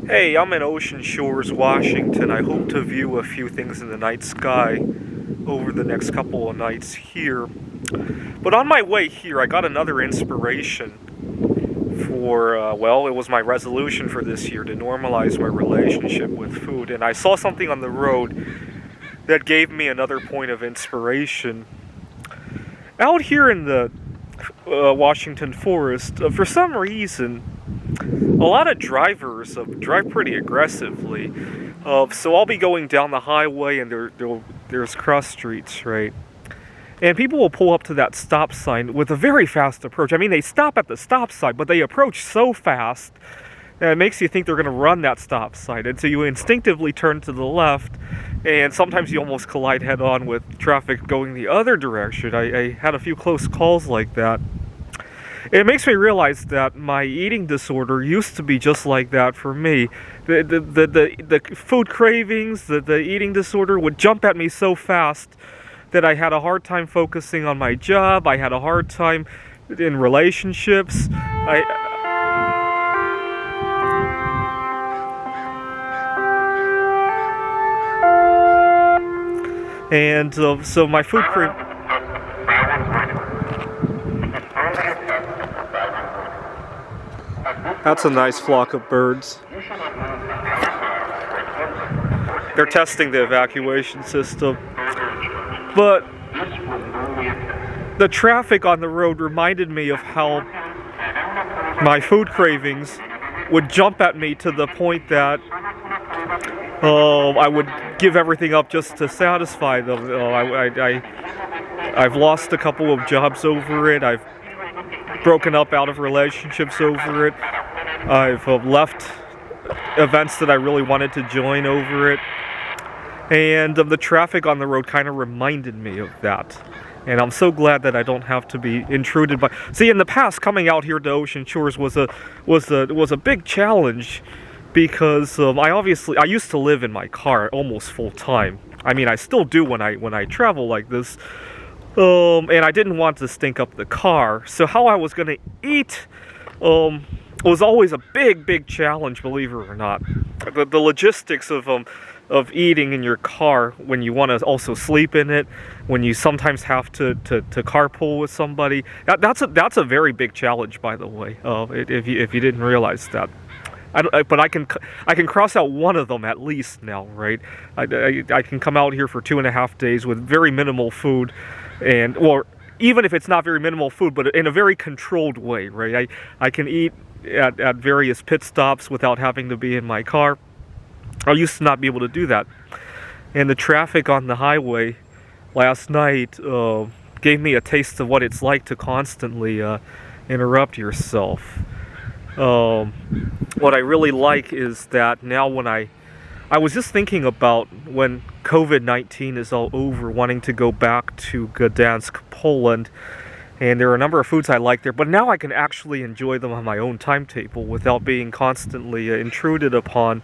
Hey, I'm in Ocean Shores, Washington. I hope to view a few things in the night sky over the next couple of nights here. But on my way here, I got another inspiration it was my resolution for this year to normalize my relationship with food. And I saw something on the road that gave me another point of inspiration. Out here in the Washington forest, for some reason, a lot of drivers drive pretty aggressively. So I'll be going down the highway and there's cross streets, right? And people will pull up to that stop sign with a very fast approach. I mean, they stop at the stop sign, but they approach so fast that it makes you think they're going to run that stop sign. And so you instinctively turn to the left, and sometimes you almost collide head on with traffic going the other direction. I had a few close calls like that. It makes me realize that my eating disorder used to be just like that for me. The food cravings, the eating disorder would jump at me so fast that I had a hard time focusing on my job. I had a hard time in relationships. So my food craving. That's a nice flock of birds. They're testing the evacuation system. But the traffic on the road reminded me of how my food cravings would jump at me to the point that I would give everything up just to satisfy them. I've lost a couple of jobs over it. I've broken up out of relationships over it. I've left events that I really wanted to join over it. And the traffic on the road kind of reminded me of that. And I'm so glad that I don't have to be intruded by. See, in the past, coming out here to Ocean Shores was a big challenge because I used to live in my car almost full time. I mean, I still do when I travel like this. And I didn't want to stink up the car. So how I was going to eat was always a big challenge, believe it or not. The logistics of eating in your car when you want to also sleep in it, when you sometimes have to carpool with somebody. That's a very big challenge, by the way. If you didn't realize that. But I can cross out one of them at least now, right? I can come out here for 2.5 days with very minimal food, or even if it's not very minimal food, but in a very controlled way, right? I can eat at various pit stops without having to be in my car. I used to not be able to do that. And the traffic on the highway last night gave me a taste of what it's like to constantly interrupt yourself. What I really like is that now when I was just thinking about when COVID-19 is all over, wanting to go back to Gdansk, Poland, and there are a number of foods I like there, but now I can actually enjoy them on my own timetable without being constantly intruded upon.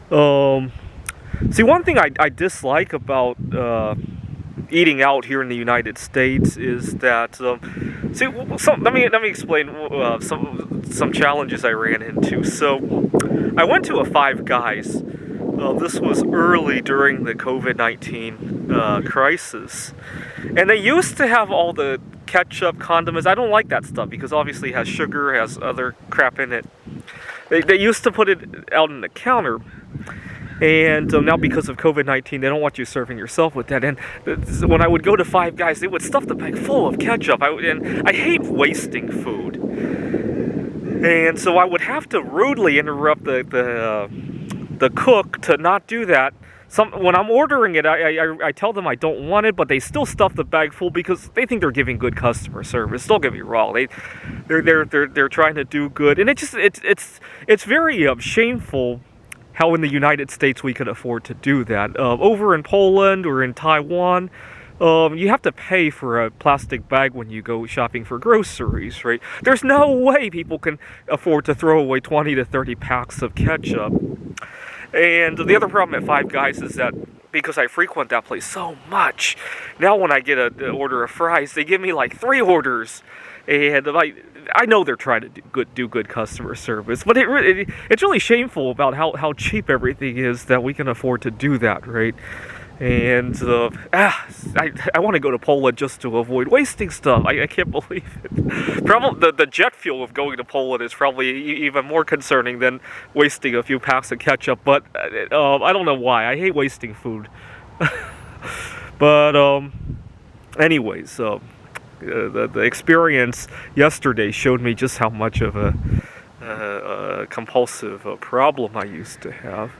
See, one thing I dislike about eating out here in the United States is that let me explain some challenges I ran into. So I went to a Five Guys. This was early during the COVID-19 crisis, and they used to have all the ketchup, condiments. I don't like that stuff because obviously it has sugar, has other crap in it. They used to put it out on the counter. And now because of COVID-19, they don't want you serving yourself with that. And when I would go to Five Guys, they would stuff the bag full of ketchup. And I hate wasting food. And so I would have to rudely interrupt the cook to not do that. When I'm ordering it, I tell them I don't want it, but they still stuff the bag full because they think they're giving good customer service. Don't get me wrong; they're trying to do good, and it's very shameful how in the United States we could afford to do that. Over in Poland or in Taiwan, you have to pay for a plastic bag when you go shopping for groceries, right? There's no way people can afford to throw away 20 to 30 packs of ketchup. And the other problem at Five Guys is that because I frequent that place so much, now when I get an order of fries, they give me like 3 orders. and I know they're trying to do good customer service, but it's really shameful about how cheap everything is that we can afford to do that, right? And I want to go to Poland just to avoid wasting stuff. I can't believe it. Probably the jet fuel of going to Poland is probably even more concerning than wasting a few packs of ketchup. But I don't know why. I hate wasting food. But anyways, the experience yesterday showed me just how much of a compulsive problem I used to have.